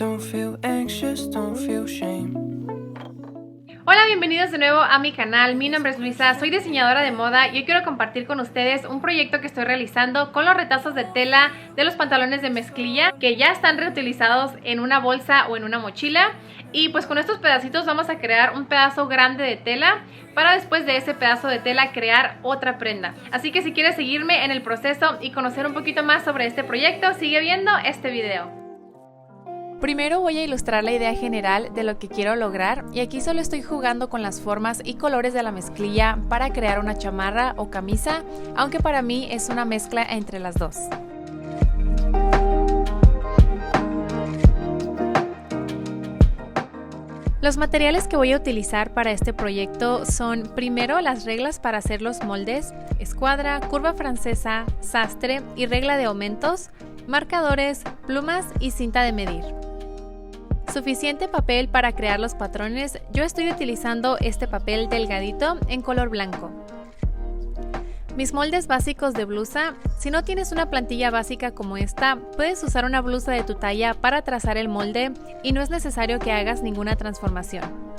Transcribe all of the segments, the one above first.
Don't feel anxious, don't feel shame. Hola, bienvenidos de nuevo a mi canal. Mi nombre es Luisa, soy diseñadora de moda y hoy quiero compartir con ustedes un proyecto que estoy realizando con los retazos de tela de los pantalones de mezclilla que ya están reutilizados en una bolsa o en una mochila. Y pues con estos pedacitos vamos a crear un pedazo grande de tela para después de ese pedazo de tela crear otra prenda. Así que si quieres seguirme en el proceso y conocer un poquito más sobre este proyecto, sigue viendo este video. Primero voy a ilustrar la idea general de lo que quiero lograr y aquí solo estoy jugando con las formas y colores de la mezclilla para crear una chamarra o camisa, aunque para mí es una mezcla entre las dos. Los materiales que voy a utilizar para este proyecto son primero las reglas para hacer los moldes, escuadra, curva francesa, sastre y regla de aumentos, marcadores, plumas y cinta de medir. Suficiente papel para crear los patrones. Yo estoy utilizando este papel delgadito en color blanco. Mis moldes básicos de blusa. Si no tienes una plantilla básica como esta, puedes usar una blusa de tu talla para trazar el molde y no es necesario que hagas ninguna transformación.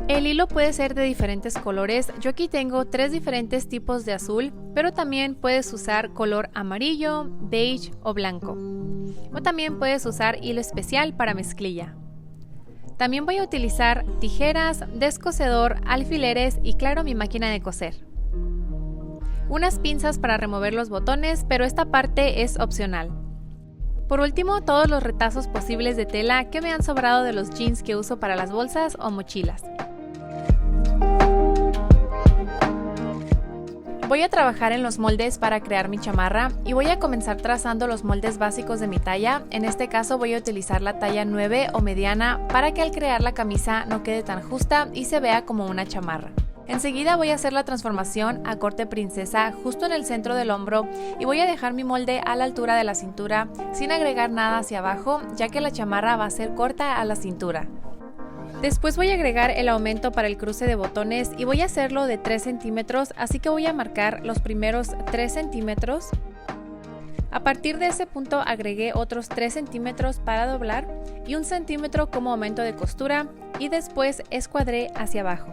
El hilo puede ser de diferentes colores. Yo aquí tengo 3 diferentes tipos de azul, pero también puedes usar color amarillo, beige o blanco. O también puedes usar hilo especial para mezclilla. También voy a utilizar tijeras, descosedor, alfileres y claro, mi máquina de coser. Unas pinzas para remover los botones, pero esta parte es opcional. Por último, todos los retazos posibles de tela que me han sobrado de los jeans que uso para las bolsas o mochilas. Voy a trabajar en los moldes para crear mi chamarra y voy a comenzar trazando los moldes básicos de mi talla. En este caso voy a utilizar la talla 9 o mediana para que al crear la camisa no quede tan justa y se vea como una chamarra. Enseguida voy a hacer la transformación a corte princesa justo en el centro del hombro y voy a dejar mi molde a la altura de la cintura sin agregar nada hacia abajo, ya que la chamarra va a ser corta a la cintura. Después voy a agregar el aumento para el cruce de botones y voy a hacerlo de 3 centímetros, así que voy a marcar los primeros 3 centímetros. A partir de ese punto agregué otros 3 centímetros para doblar y 1 centímetro como aumento de costura y después escuadré hacia abajo.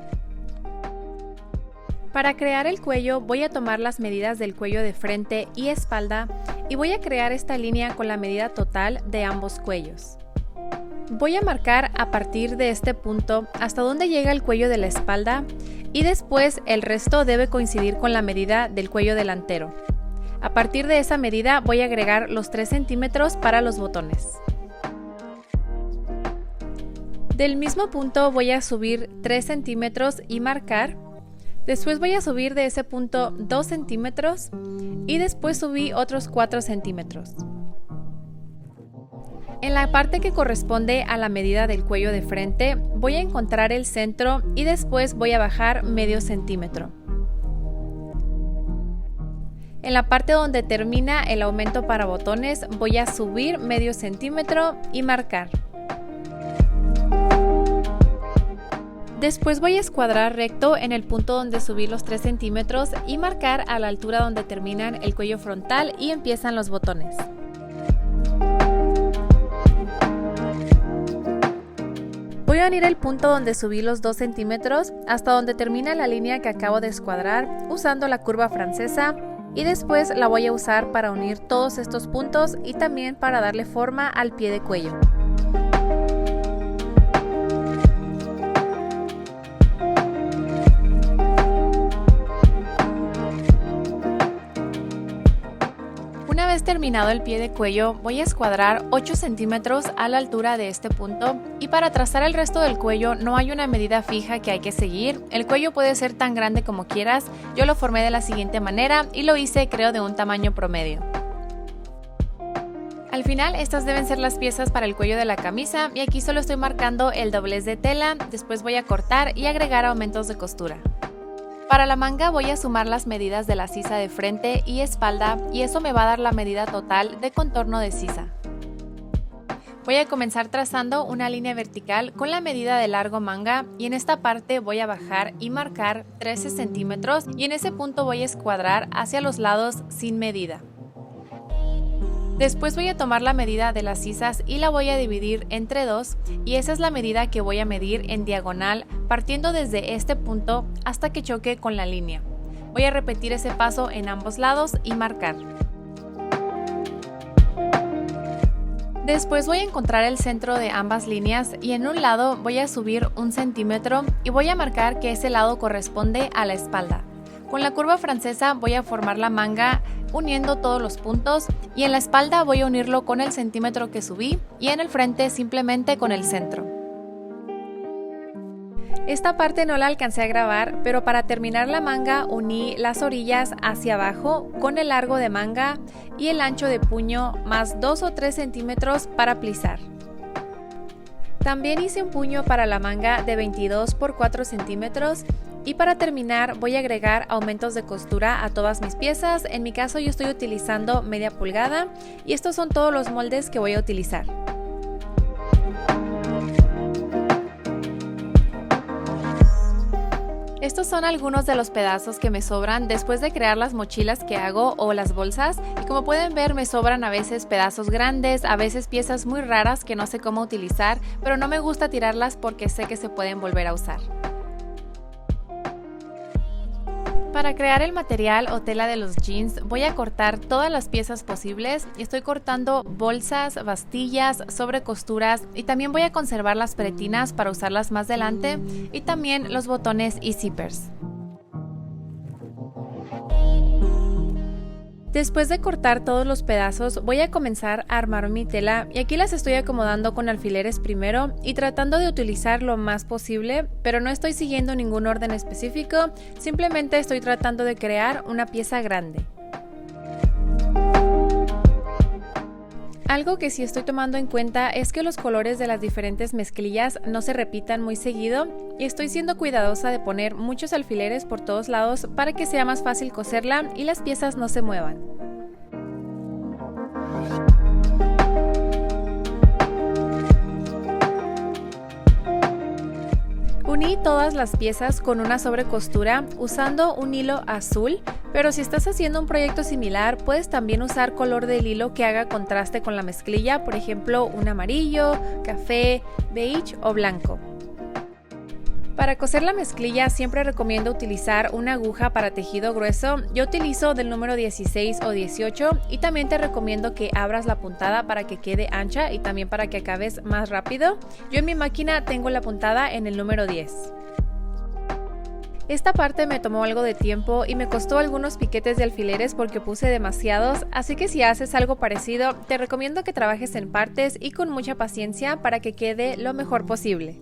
Para crear el cuello voy a tomar las medidas del cuello de frente y espalda y voy a crear esta línea con la medida total de ambos cuellos. Voy a marcar a partir de este punto hasta donde llega el cuello de la espalda y después el resto debe coincidir con la medida del cuello delantero. A partir de esa medida voy a agregar los 3 centímetros para los botones. Del mismo punto voy a subir 3 centímetros y marcar. Después voy a subir de ese punto 2 centímetros y después subí otros 4 centímetros. En la parte que corresponde a la medida del cuello de frente voy a encontrar el centro y después voy a bajar medio centímetro. En la parte donde termina el aumento para botones voy a subir medio centímetro y marcar. Después voy a escuadrar recto en el punto donde subí los 3 centímetros y marcar a la altura donde terminan el cuello frontal y empiezan los botones. Voy a unir el punto donde subí los 2 centímetros hasta donde termina la línea que acabo de escuadrar usando la curva francesa y después la voy a usar para unir todos estos puntos y también para darle forma al pie de cuello. Una vez terminado el pie de cuello, voy a escuadrar 8 centímetros a la altura de este punto y para trazar el resto del cuello no hay una medida fija que hay que seguir. El cuello puede ser tan grande como quieras. Yo lo formé de la siguiente manera y lo hice creo de un tamaño promedio. Al final estas deben ser las piezas para el cuello de la camisa y aquí solo estoy marcando el doblez de tela, después voy a cortar y agregar aumentos de costura. Para la manga voy a sumar las medidas de la sisa de frente y espalda y eso me va a dar la medida total de contorno de sisa. Voy a comenzar trazando una línea vertical con la medida de largo manga y en esta parte voy a bajar y marcar 13 centímetros y en ese punto voy a escuadrar hacia los lados sin medida. Después voy a tomar la medida de las sisas y la voy a dividir entre 2 y esa es la medida que voy a medir en diagonal partiendo desde este punto hasta que choque con la línea. Voy a repetir ese paso en ambos lados y marcar. Después voy a encontrar el centro de ambas líneas y en un lado voy a subir 1 centímetro y voy a marcar que ese lado corresponde a la espalda. Con la curva francesa voy a formar la manga uniendo todos los puntos y en la espalda voy a unirlo con el centímetro que subí y en el frente simplemente con el centro. Esta parte no la alcancé a grabar, pero para terminar la manga uní las orillas hacia abajo con el largo de manga y el ancho de puño más 2 o 3 centímetros para plisar. También hice un puño para la manga de 22 por 4 centímetros y para terminar voy a agregar aumentos de costura a todas mis piezas. En mi caso yo estoy utilizando media pulgada y estos son todos los moldes que voy a utilizar. Estos son algunos de los pedazos que me sobran después de crear las mochilas que hago o las bolsas y como pueden ver me sobran a veces pedazos grandes, a veces piezas muy raras que no sé cómo utilizar, pero no me gusta tirarlas porque sé que se pueden volver a usar. Para crear el material o tela de los jeans voy a cortar todas las piezas posibles y estoy cortando bolsas, bastillas, sobrecosturas y también voy a conservar las pretinas para usarlas más adelante y también los botones y zippers. Después de cortar todos los pedazos voy a comenzar a armar mi tela y aquí las estoy acomodando con alfileres primero y tratando de utilizar lo más posible, pero no estoy siguiendo ningún orden específico, simplemente estoy tratando de crear una pieza grande. Algo que sí estoy tomando en cuenta es que los colores de las diferentes mezclillas no se repitan muy seguido y estoy siendo cuidadosa de poner muchos alfileres por todos lados para que sea más fácil coserla y las piezas no se muevan. Uní todas las piezas con una sobrecostura usando un hilo azul, pero si estás haciendo un proyecto similar puedes también usar color del hilo que haga contraste con la mezclilla, por ejemplo un amarillo, café, beige o blanco. Para coser la mezclilla siempre recomiendo utilizar una aguja para tejido grueso, yo utilizo del número 16 o 18 y también te recomiendo que abras la puntada para que quede ancha y también para que acabes más rápido. Yo en mi máquina tengo la puntada en el número 10. Esta parte me tomó algo de tiempo y me costó algunos piquetes de alfileres porque puse demasiados, así que si haces algo parecido te recomiendo que trabajes en partes y con mucha paciencia para que quede lo mejor posible.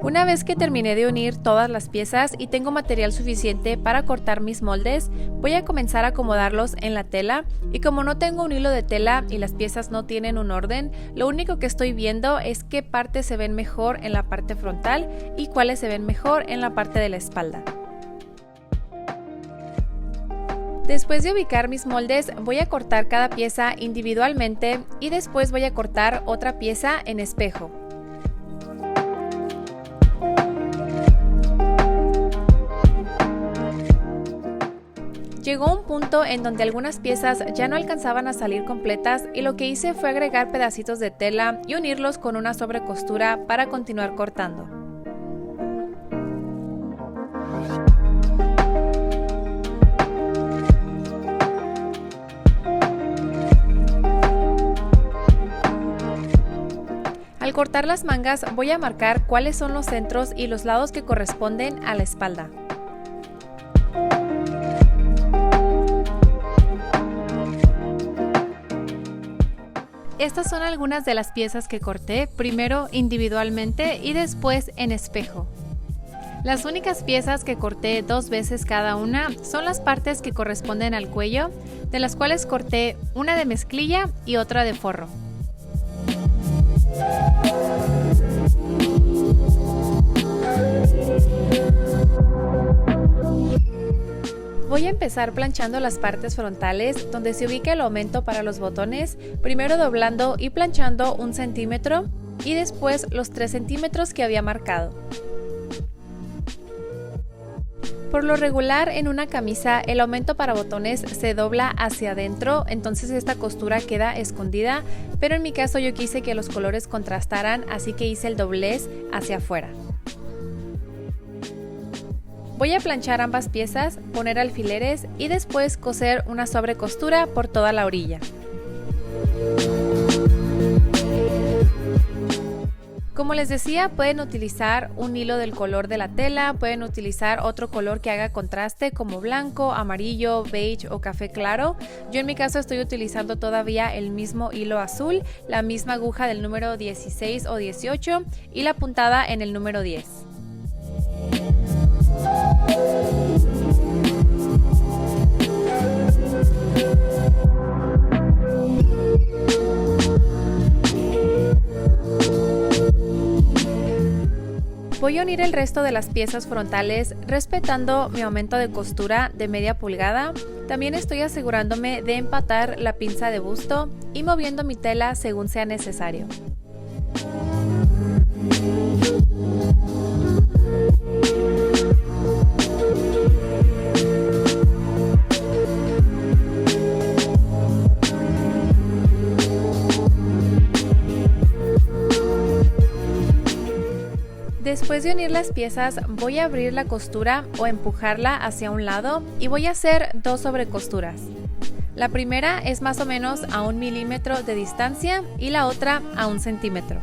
Una vez que terminé de unir todas las piezas y tengo material suficiente para cortar mis moldes, voy a comenzar a acomodarlos en la tela y como no tengo un hilo de tela y las piezas no tienen un orden, lo único que estoy viendo es qué partes se ven mejor en la parte frontal y cuáles se ven mejor en la parte de la espalda. Después de ubicar mis moldes, voy a cortar cada pieza individualmente y después voy a cortar otra pieza en espejo. Llegó un punto en donde algunas piezas ya no alcanzaban a salir completas y lo que hice fue agregar pedacitos de tela y unirlos con una sobrecostura para continuar cortando. Al cortar las mangas voy a marcar cuáles son los centros y los lados que corresponden a la espalda. Estas son algunas de las piezas que corté, primero individualmente y después en espejo. Las únicas piezas que corté 2 veces cada una son las partes que corresponden al cuello, de las cuales corté una de mezclilla y otra de forro. Voy a empezar planchando las partes frontales donde se ubica el aumento para los botones, primero doblando y planchando 1 centímetro y después los 3 centímetros que había marcado. Por lo regular en una camisa el aumento para botones se dobla hacia adentro, entonces esta costura queda escondida, pero en mi caso yo quise que los colores contrastaran, así que hice el doblez hacia afuera. Voy a planchar ambas piezas, poner alfileres y después coser una sobrecostura por toda la orilla. Como les decía, pueden utilizar un hilo del color de la tela, pueden utilizar otro color que haga contraste como blanco, amarillo, beige o café claro. Yo en mi caso estoy utilizando todavía el mismo hilo azul, la misma aguja del número 16 o 18 y la puntada en el número 10. Voy a unir el resto de las piezas frontales respetando mi aumento de costura de media pulgada. También estoy asegurándome de empatar la pinza de busto y moviendo mi tela según sea necesario. Después de unir las piezas, voy a abrir la costura o empujarla hacia un lado y voy a hacer dos sobrecosturas. La primera es más o menos a 1 milímetro de distancia y la otra a 1 centímetro.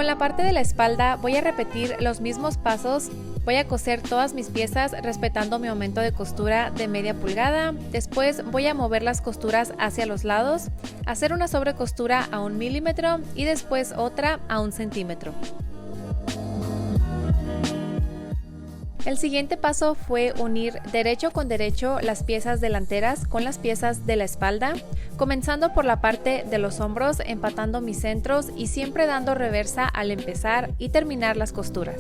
Con la parte de la espalda voy a repetir los mismos pasos, voy a coser todas mis piezas respetando mi aumento de costura de media pulgada, después voy a mover las costuras hacia los lados, hacer una sobrecostura a 1 milímetro y después otra a 1 centímetro. El siguiente paso fue unir derecho con derecho las piezas delanteras con las piezas de la espalda, comenzando por la parte de los hombros, empatando mis centros y siempre dando reversa al empezar y terminar las costuras.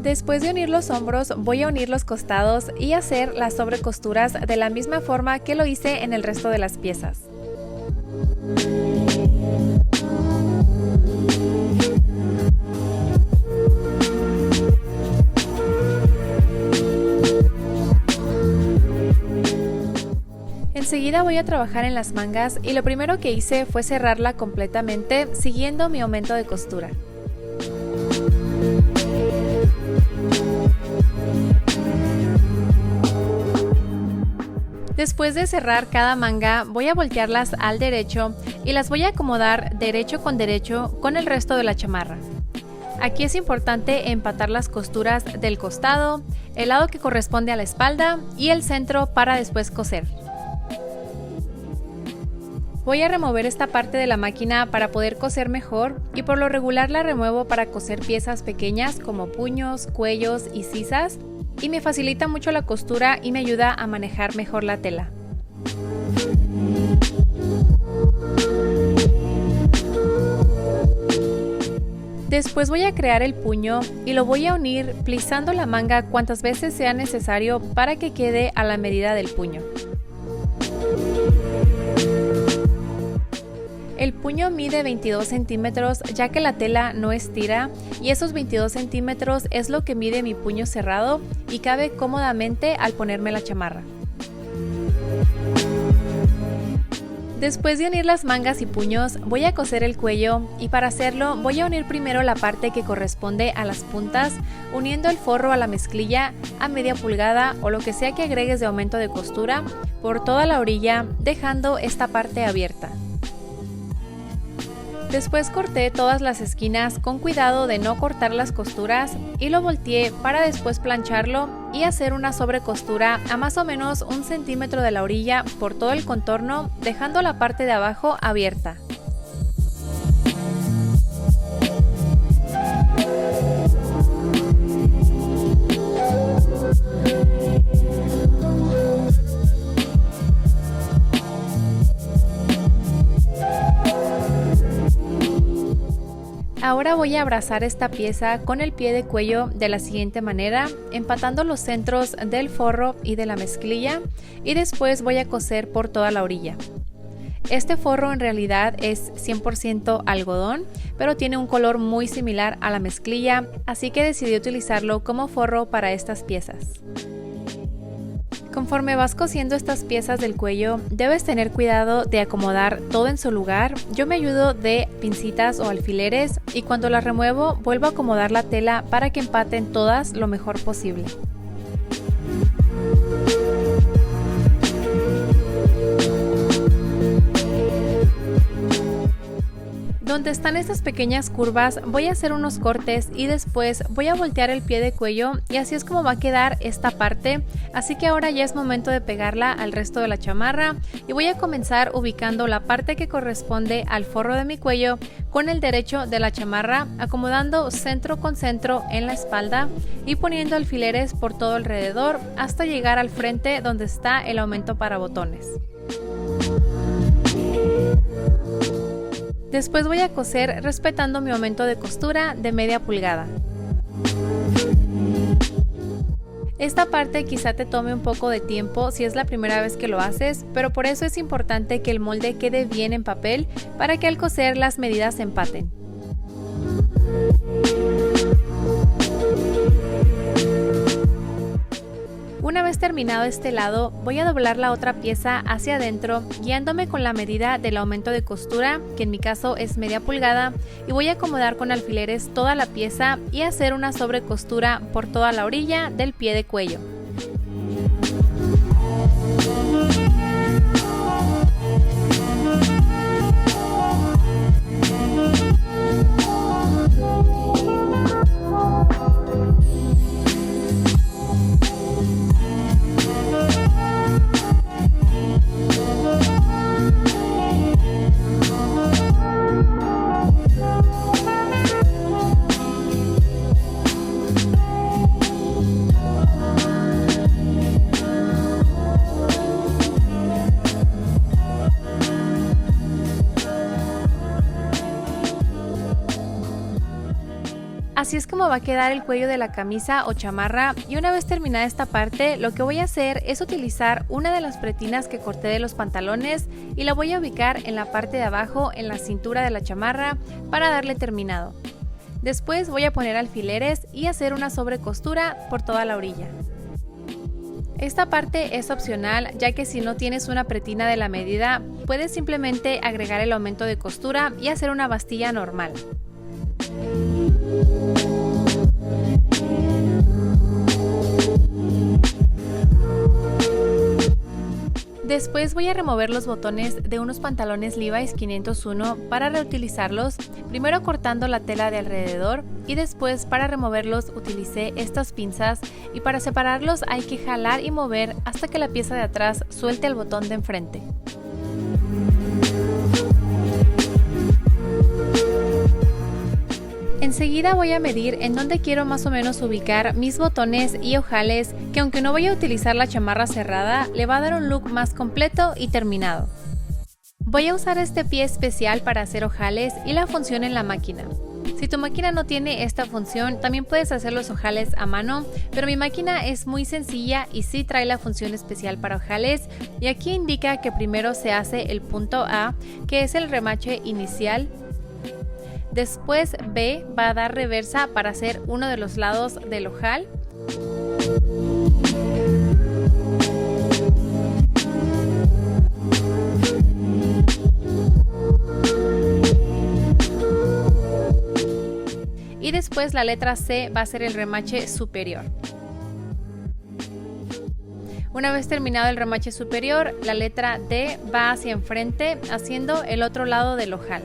Después de unir los hombros, voy a unir los costados y hacer las sobrecosturas de la misma forma que lo hice en el resto de las piezas. Enseguida voy a trabajar en las mangas y lo primero que hice fue cerrarla completamente siguiendo mi aumento de costura. Después de cerrar cada manga, voy a voltearlas al derecho y las voy a acomodar derecho con el resto de la chamarra. Aquí es importante empatar las costuras del costado, el lado que corresponde a la espalda y el centro para después coser. Voy a remover esta parte de la máquina para poder coser mejor y por lo regular la remuevo para coser piezas pequeñas como puños, cuellos y sisas y me facilita mucho la costura y me ayuda a manejar mejor la tela. Después voy a crear el puño y lo voy a unir plisando la manga cuantas veces sea necesario para que quede a la medida del puño. El puño mide 22 centímetros ya que la tela no estira y esos 22 centímetros es lo que mide mi puño cerrado y cabe cómodamente al ponerme la chamarra. Después de unir las mangas y puños voy a coser el cuello y para hacerlo voy a unir primero la parte que corresponde a las puntas uniendo el forro a la mezclilla a media pulgada o lo que sea que agregues de aumento de costura por toda la orilla dejando esta parte abierta. Después corté todas las esquinas con cuidado de no cortar las costuras y lo volteé para después plancharlo y hacer una sobrecostura a más o menos 1 centímetro de la orilla por todo el contorno, dejando la parte de abajo abierta. Ahora voy a abrazar esta pieza con el pie de cuello de la siguiente manera, empatando los centros del forro y de la mezclilla, y después voy a coser por toda la orilla. Este forro en realidad es 100% algodón, pero tiene un color muy similar a la mezclilla, así que decidí utilizarlo como forro para estas piezas. Conforme vas cosiendo estas piezas del cuello, debes tener cuidado de acomodar todo en su lugar. Yo me ayudo de pincitas o alfileres y cuando las remuevo vuelvo a acomodar la tela para que empaten todas lo mejor posible. Donde están estas pequeñas curvas voy a hacer unos cortes y después voy a voltear el pie de cuello y así es como va a quedar esta parte. Así que ahora ya es momento de pegarla al resto de la chamarra y voy a comenzar ubicando la parte que corresponde al forro de mi cuello con el derecho de la chamarra, acomodando centro con centro en la espalda y poniendo alfileres por todo alrededor hasta llegar al frente donde está el aumento para botones. Después voy a coser respetando mi aumento de costura de media pulgada. Esta parte quizá te tome un poco de tiempo si es la primera vez que lo haces, pero por eso es importante que el molde quede bien en papel para que al coser las medidas empaten. Una vez terminado este lado, voy a doblar la otra pieza hacia adentro, guiándome con la medida del aumento de costura, que en mi caso es media pulgada, y voy a acomodar con alfileres toda la pieza y hacer una sobrecostura por toda la orilla del pie de cuello. Así es como va a quedar el cuello de la camisa o chamarra, y una vez terminada esta parte, lo que voy a hacer es utilizar una de las pretinas que corté de los pantalones y la voy a ubicar en la parte de abajo en la cintura de la chamarra para darle terminado. Después voy a poner alfileres y hacer una sobrecostura por toda la orilla. Esta parte es opcional, ya que si no tienes una pretina de la medida, puedes simplemente agregar el aumento de costura y hacer una bastilla normal. Después voy a remover los botones de unos pantalones Levi's 501 para reutilizarlos, primero cortando la tela de alrededor y después para removerlos utilicé estas pinzas y para separarlos hay que jalar y mover hasta que la pieza de atrás suelte el botón de enfrente. Enseguida voy a medir en dónde quiero más o menos ubicar mis botones y ojales, que aunque no voy a utilizar la chamarra cerrada, le va a dar un look más completo y terminado. Voy a usar este pie especial para hacer ojales y la función en la máquina. Si tu máquina no tiene esta función, también puedes hacer los ojales a mano, pero mi máquina es muy sencilla y sí trae la función especial para ojales, y aquí indica que primero se hace el punto A, que es el remache inicial. Después B va a dar reversa para hacer uno de los lados del ojal. Y después la letra C va a ser el remache superior. Una vez terminado el remache superior, la letra D va hacia enfrente, haciendo el otro lado del ojal.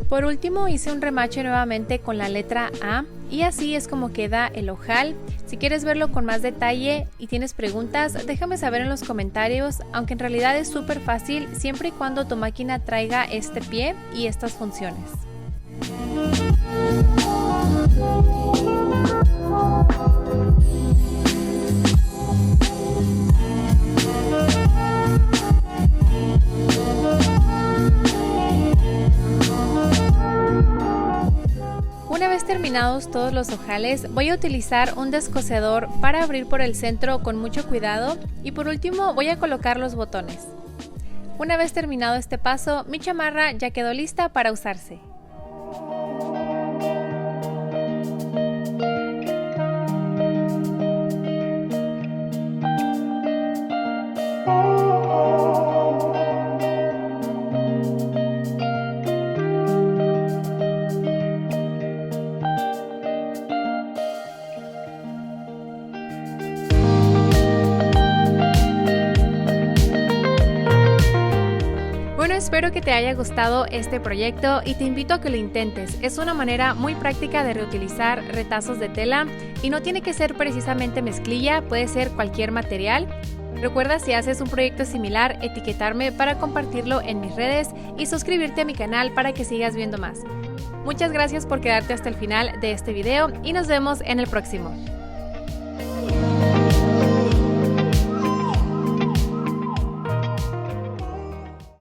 Por último hice un remache nuevamente con la letra A y así es como queda el ojal. Si quieres verlo con más detalle y tienes preguntas, déjame saber en los comentarios, aunque en realidad es súper fácil siempre y cuando tu máquina traiga este pie y estas funciones. vez terminados todos los ojales, voy a utilizar un descosedor para abrir por el centro con mucho cuidado y por último voy a colocar los botones. Una vez terminado este paso, mi chamarra ya quedó lista para usarse. Bueno, espero que te haya gustado este proyecto y te invito a que lo intentes. Es una manera muy práctica de reutilizar retazos de tela y no tiene que ser precisamente mezclilla, puede ser cualquier material. Recuerda, si haces un proyecto similar, etiquetarme para compartirlo en mis redes y suscribirte a mi canal para que sigas viendo más. Muchas gracias por quedarte hasta el final de este video y nos vemos en el próximo.